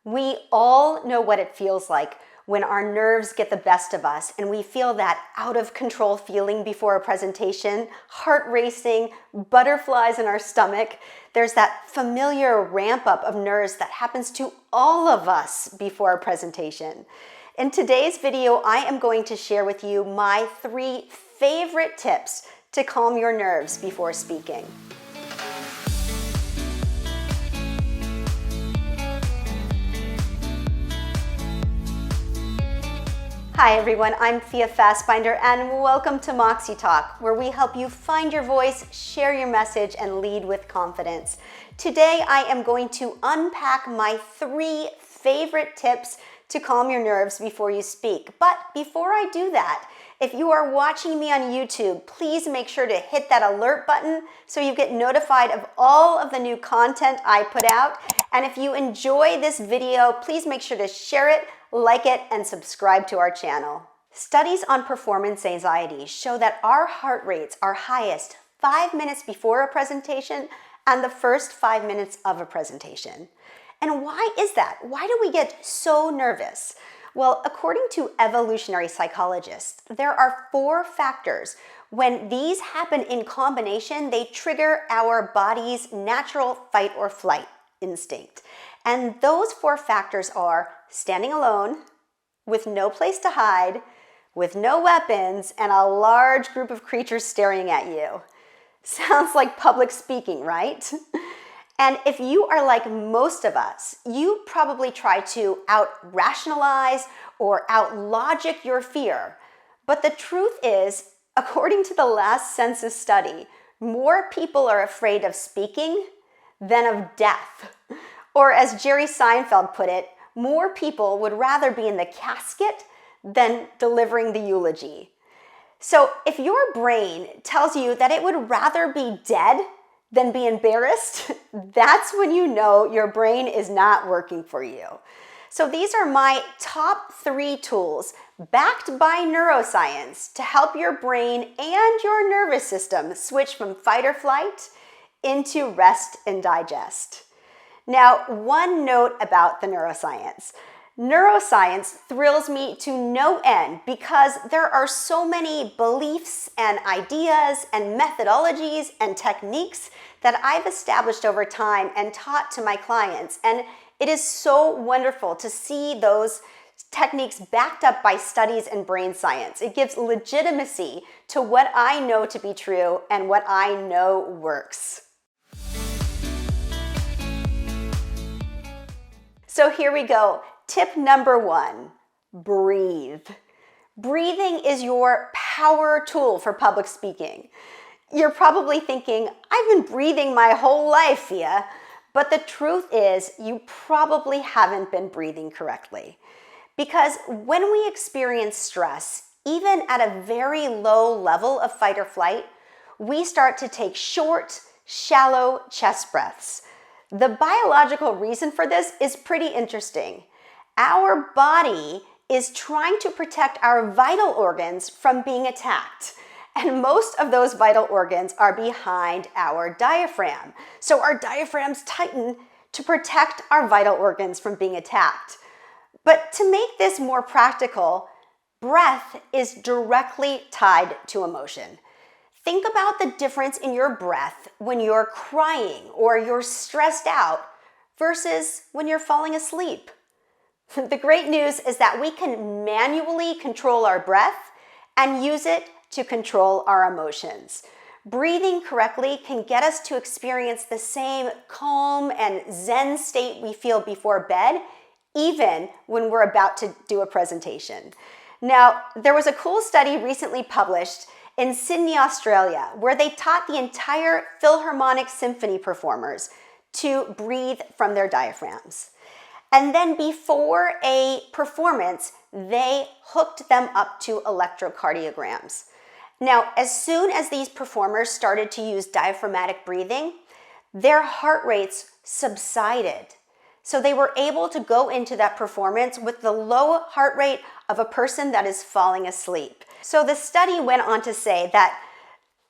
We all know what it feels like when our nerves get the best of us and we feel that out of control feeling before a presentation, heart racing, butterflies in our stomach. There's that familiar ramp up of nerves that happens to all of us before a presentation. In today's video, I am going to share with you my 3 favorite tips to calm your nerves before speaking. Hi everyone, I'm Fia Fasbinder and welcome to Moxie Talk, where we help you find your voice, share your message, and lead with confidence. Today I am going to unpack my 3 favorite tips to calm your nerves before you speak. But before I do that, if you are watching me on YouTube, please make sure to hit that alert button so you get notified of all of the new content I put out. And if you enjoy this video, please make sure to share it, like it, and subscribe to our channel. Studies on performance anxiety show that our heart rates are highest 5 minutes before a presentation and the first 5 minutes of a presentation. And why is that? Why do we get so nervous? Well, according to evolutionary psychologists, there are 4 factors. When these happen in combination, they trigger our body's natural fight or flight instinct. And those 4 factors are standing alone, with no place to hide, with no weapons, and a large group of creatures staring at you. Sounds like public speaking, right? And if you are like most of us, you probably try to out-rationalize or out-logic your fear. But the truth is, according to the last census study, more people are afraid of speaking than of death. Or as Jerry Seinfeld put it, more people would rather be in the casket than delivering the eulogy. So if your brain tells you that it would rather be dead than be embarrassed, that's when you know your brain is not working for you. So these are my top 3 tools backed by neuroscience to help your brain and your nervous system switch from fight or flight into rest and digest. Now, one note about the neuroscience. Neuroscience thrills me to no end because there are so many beliefs and ideas and methodologies and techniques that I've established over time and taught to my clients. And it is so wonderful to see those techniques backed up by studies and brain science. It gives legitimacy to what I know to be true and what I know works. So here we go. Tip number 1, breathe. Breathing is your power tool for public speaking. You're probably thinking, I've been breathing my whole life, Fia. But the truth is, you probably haven't been breathing correctly. Because when we experience stress, even at a very low level of fight or flight, we start to take short, shallow chest breaths. The biological reason for this is pretty interesting. Our body is trying to protect our vital organs from being attacked. And most of those vital organs are behind our diaphragm. So our diaphragms tighten to protect our vital organs from being attacked. But to make this more practical, breath is directly tied to emotion. Think about the difference in your breath when you're crying or you're stressed out versus when you're falling asleep. The great news is that we can manually control our breath and use it to control our emotions. Breathing correctly can get us to experience the same calm and zen state we feel before bed, even when we're about to do a presentation. Now, there was a cool study recently published in Sydney, Australia, where they taught the entire Philharmonic Symphony performers to breathe from their diaphragms. And then before a performance, they hooked them up to electrocardiograms. Now, as soon as these performers started to use diaphragmatic breathing, their heart rates subsided. So they were able to go into that performance with the low heart rate of a person that is falling asleep. So the study went on to say that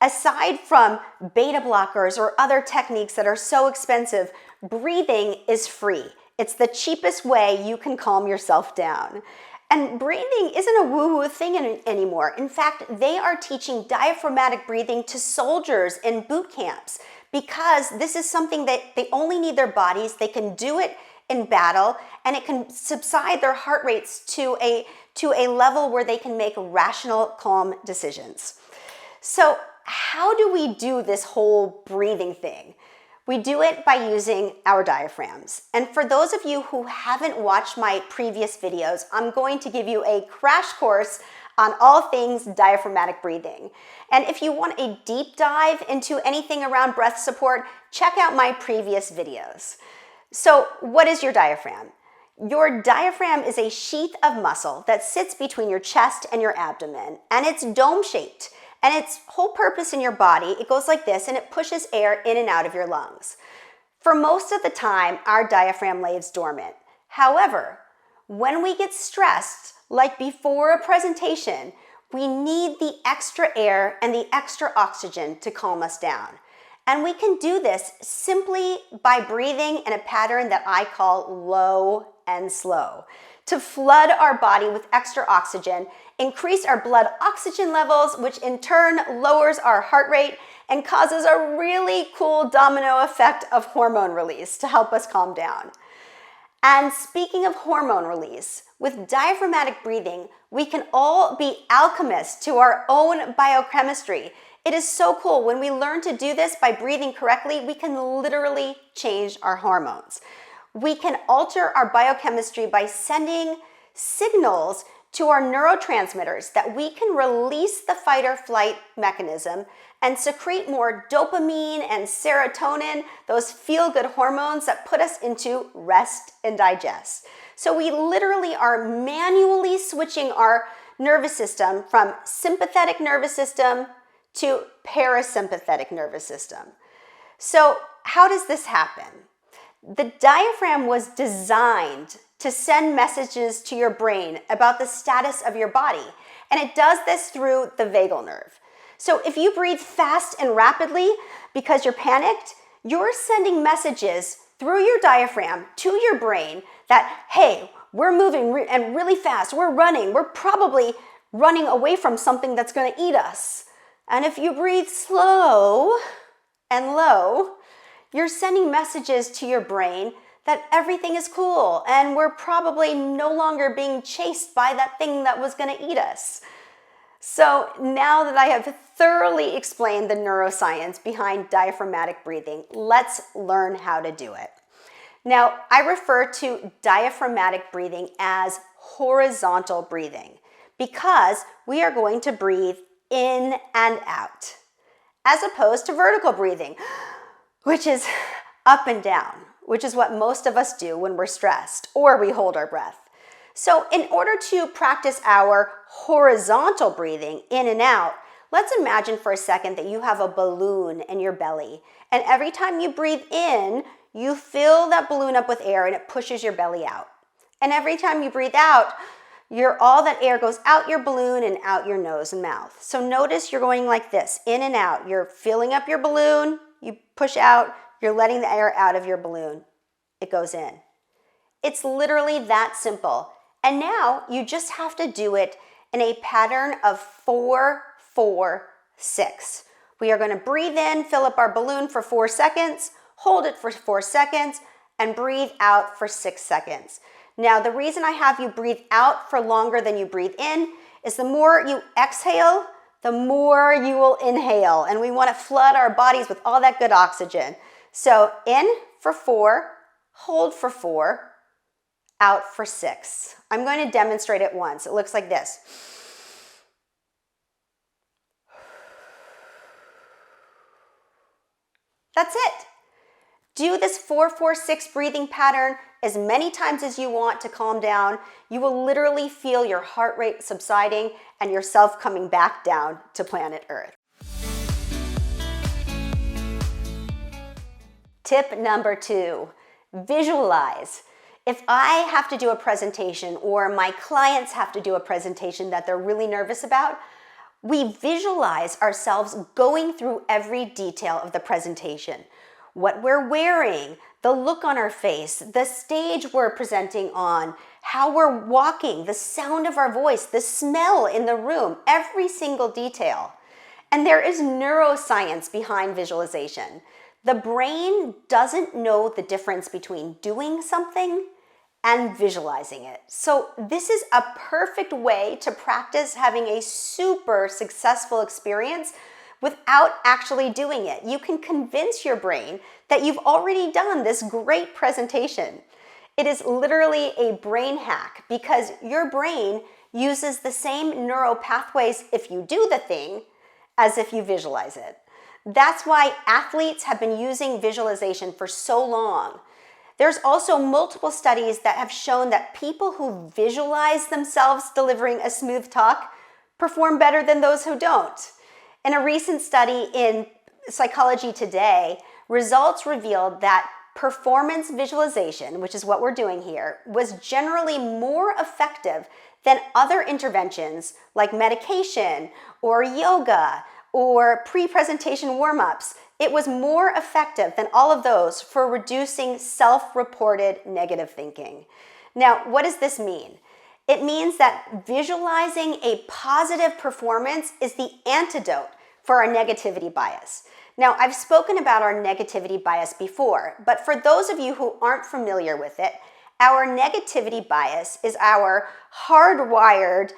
aside from beta blockers or other techniques that are so expensive, breathing is free. It's the cheapest way you can calm yourself down. And breathing isn't a woo-woo thing anymore. In fact, they are teaching diaphragmatic breathing to soldiers in boot camps because this is something that they only need their bodies. They can do it in battle, and it can subside their heart rates to a level where they can make rational, calm decisions. So how do we do this whole breathing thing? We do it by using our diaphragms. And for those of you who haven't watched my previous videos, I'm going to give you a crash course on all things diaphragmatic breathing. And if you want a deep dive into anything around breath support, check out my previous videos. So what is your diaphragm? Your diaphragm is a sheath of muscle that sits between your chest and your abdomen, and it's dome-shaped. And its whole purpose in your body, it goes like this, and it pushes air in and out of your lungs. For most of the time, our diaphragm lays dormant. However, when we get stressed, like before a presentation, we need the extra air and the extra oxygen to calm us down. And we can do this simply by breathing in a pattern that I call low and slow, to flood our body with extra oxygen, increase our blood oxygen levels, which in turn lowers our heart rate and causes a really cool domino effect of hormone release to help us calm down. And speaking of hormone release, with diaphragmatic breathing, we can all be alchemists to our own biochemistry. It is so cool. When we learn to do this by breathing correctly, we can literally change our hormones. We can alter our biochemistry by sending signals to our neurotransmitters that we can release the fight or flight mechanism and secrete more dopamine and serotonin, those feel-good hormones that put us into rest and digest. So we literally are manually switching our nervous system from sympathetic nervous system to parasympathetic nervous system. So how does this happen? The diaphragm was designed to send messages to your brain about the status of your body, and it does this through the vagal nerve. So if you breathe fast and rapidly because you're panicked, you're sending messages through your diaphragm to your brain that, hey, we're moving and really fast, we're running, we're probably running away from something that's going to eat us. And if you breathe slow and low, you're sending messages to your brain that everything is cool and we're probably no longer being chased by that thing that was going to eat us. So now that I have thoroughly explained the neuroscience behind diaphragmatic breathing, let's learn how to do it. Now, I refer to diaphragmatic breathing as horizontal breathing because we are going to breathe in and out, as opposed to vertical breathing, which is up and down, which is what most of us do when we're stressed or we hold our breath. So in order to practice our horizontal breathing in and out, let's imagine for a second that you have a balloon in your belly. And every time you breathe in, you fill that balloon up with air and it pushes your belly out. And every time you breathe out, all that air goes out your balloon and out your nose and mouth. So notice you're going like this, in and out. You're filling up your balloon, you push out, you're letting the air out of your balloon. It goes in. It's literally that simple. And now you just have to do it in a pattern of 4, 4, 6. We are going to breathe in, fill up our balloon for 4 seconds, hold it for 4 seconds, and breathe out for 6 seconds. Now, the reason I have you breathe out for longer than you breathe in is the more you exhale, the more you will inhale. And we want to flood our bodies with all that good oxygen. So in for 4, hold for 4, out for 6. I'm going to demonstrate it once. It looks like this. That's it. Do this 4, 4, 6 breathing pattern as many times as you want to calm down. You will literally feel your heart rate subsiding and yourself coming back down to planet Earth. Tip number 2, visualize. If I have to do a presentation or my clients have to do a presentation that they're really nervous about, we visualize ourselves going through every detail of the presentation. What we're wearing, the look on our face, the stage we're presenting on, how we're walking, the sound of our voice, the smell in the room, every single detail. And there is neuroscience behind visualization. The brain doesn't know the difference between doing something and visualizing it. So this is a perfect way to practice having a super successful experience without actually doing it. You can convince your brain that you've already done this great presentation. It is literally a brain hack because your brain uses the same neural pathways if you do the thing as if you visualize it. That's why athletes have been using visualization for so long. There's also multiple studies that have shown that people who visualize themselves delivering a smooth talk perform better than those who don't. In a recent study in Psychology Today, results revealed that performance visualization, which is what we're doing here, was generally more effective than other interventions like medication or yoga or pre-presentation warm-ups. It was more effective than all of those for reducing self-reported negative thinking. Now, what does this mean? It means that visualizing a positive performance is the antidote for our negativity bias. Now, I've spoken about our negativity bias before, but for those of you who aren't familiar with it, our negativity bias is our hardwired,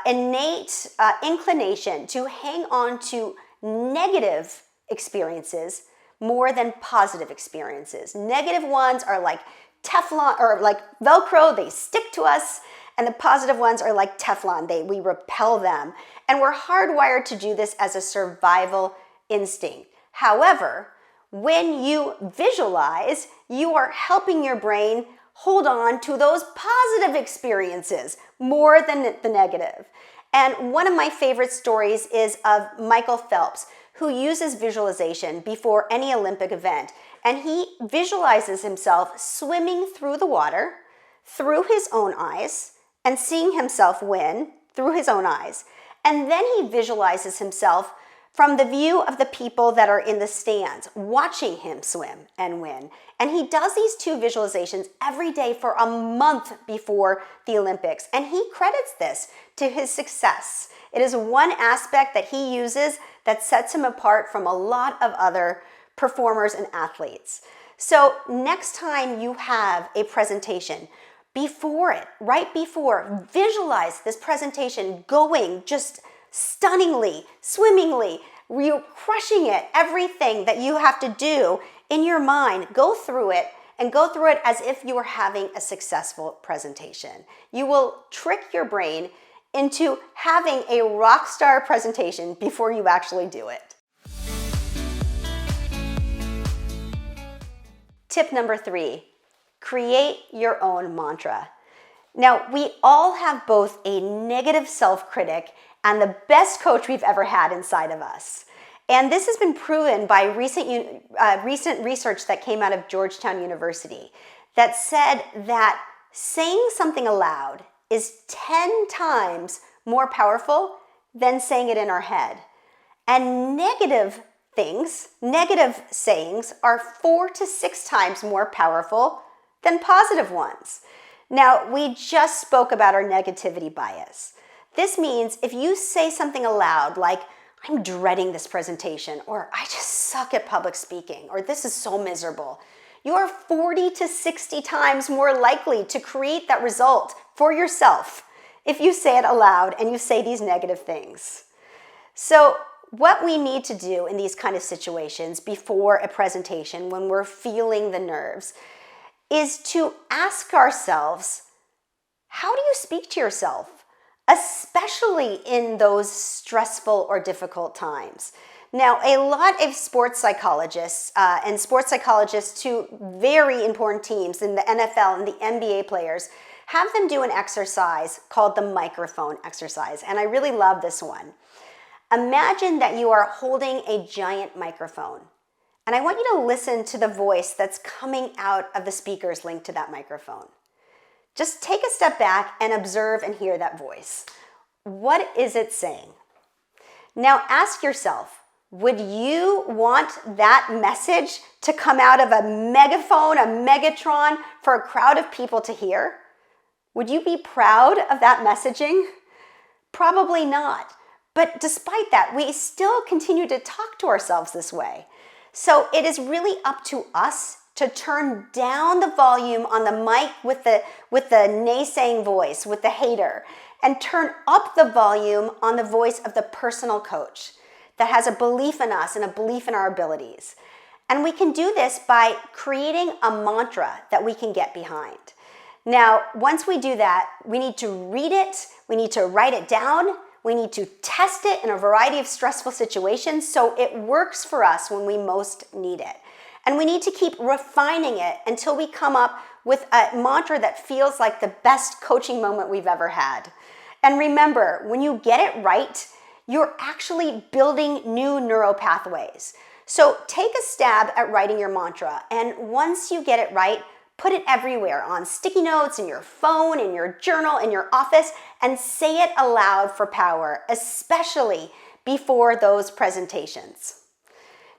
innate inclination to hang on to negative experiences more than positive experiences. Negative ones are like Teflon or like Velcro, they stick to us, and the positive ones are like Teflon, we repel them. And we're hardwired to do this as a survival instinct. However, when you visualize, you are helping your brain hold on to those positive experiences more than the negative. And one of my favorite stories is of Michael Phelps, who uses visualization before any Olympic event. And he visualizes himself swimming through the water, through his own eyes, and seeing himself win through his own eyes. And then he visualizes himself from the view of the people that are in the stands, watching him swim and win. And he does these two visualizations every day for a month before the Olympics. And he credits this to his success. It is one aspect that he uses that sets him apart from a lot of other performers and athletes. So next time you have a presentation, before it, right before, visualize this presentation going just stunningly, swimmingly, you're crushing it, everything that you have to do in your mind, go through it and go through it as if you were having a successful presentation. You will trick your brain into having a rock star presentation before you actually do it. Tip number 3, create your own mantra. Now, we all have both a negative self-critic and the best coach we've ever had inside of us. And this has been proven by recent research that came out of Georgetown University that said that saying something aloud is 10 times more powerful than saying it in our head. And negative sayings are 4 to 6 times more powerful than positive ones. Now, we just spoke about our negativity bias. This means if you say something aloud like, I'm dreading this presentation, or I just suck at public speaking, or this is so miserable, you are 40 to 60 times more likely to create that result for yourself if you say it aloud and you say these negative things. So what we need to do in these kind of situations before a presentation when we're feeling the nerves is to ask ourselves, how do you speak to yourself, especially in those stressful or difficult times? Now, a lot of sports psychologists and sports psychologists to very important teams in the NFL and the NBA players have them do an exercise called the microphone exercise. And I really love this one. Imagine that you are holding a giant microphone. And I want you to listen to the voice that's coming out of the speakers linked to that microphone. Just take a step back and observe and hear that voice. What is it saying? Now ask yourself, Would you want that message to come out of a megaphone, a megatron for a crowd of people to hear? Would you be proud of that messaging? Probably not. But despite that, we still continue to talk to ourselves this way. So it is really up to us to turn down the volume on the mic with the naysaying voice, with the hater, and turn up the volume on the voice of the personal coach that has a belief in us and a belief in our abilities. And we can do this by creating a mantra that we can get behind. Now, once we do that, we need to read it, we need to write it down, we need to test it in a variety of stressful situations so it works for us when we most need it. And we need to keep refining it until we come up with a mantra that feels like the best coaching moment we've ever had. And remember, when you get it right, you're actually building new neural pathways. So take a stab at writing your mantra, and once you get it right, put it everywhere, on sticky notes, in your phone, in your journal, in your office, and say it aloud for power, especially before those presentations.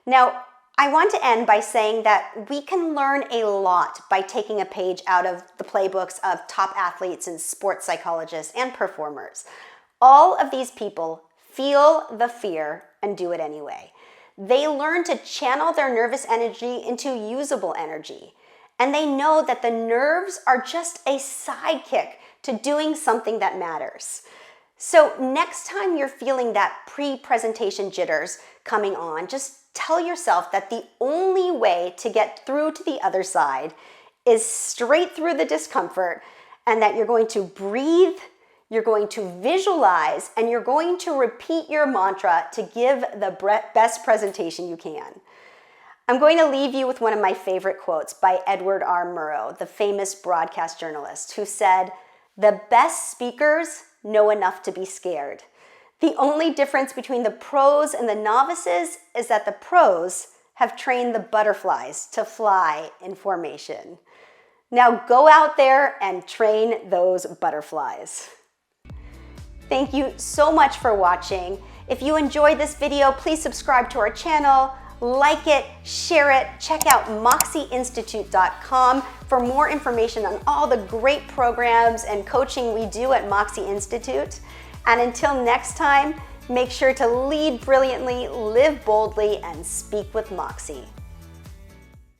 Now, I want to end by saying that we can learn a lot by taking a page out of the playbooks of top athletes and sports psychologists and performers. All of these people feel the fear and do it anyway. They learn to channel their nervous energy into usable energy. And they know that the nerves are just a sidekick to doing something that matters. So next time you're feeling that pre-presentation jitters coming on, just tell yourself that the only way to get through to the other side is straight through the discomfort, and that you're going to breathe, you're going to visualize, and you're going to repeat your mantra to give the best presentation you can. I'm going to leave you with one of my favorite quotes by Edward R. Murrow, the famous broadcast journalist, who said, "The best speakers know enough to be scared. The only difference between the pros and the novices is that the pros have trained the butterflies to fly in formation." Now go out there and train those butterflies. Thank you so much for watching. If you enjoyed this video, please subscribe to our channel, like it, share it, check out moxieinstitute.com for more information on all the great programs and coaching we do at Moxie Institute. And until next time, make sure to lead brilliantly, live boldly, and speak with Moxie.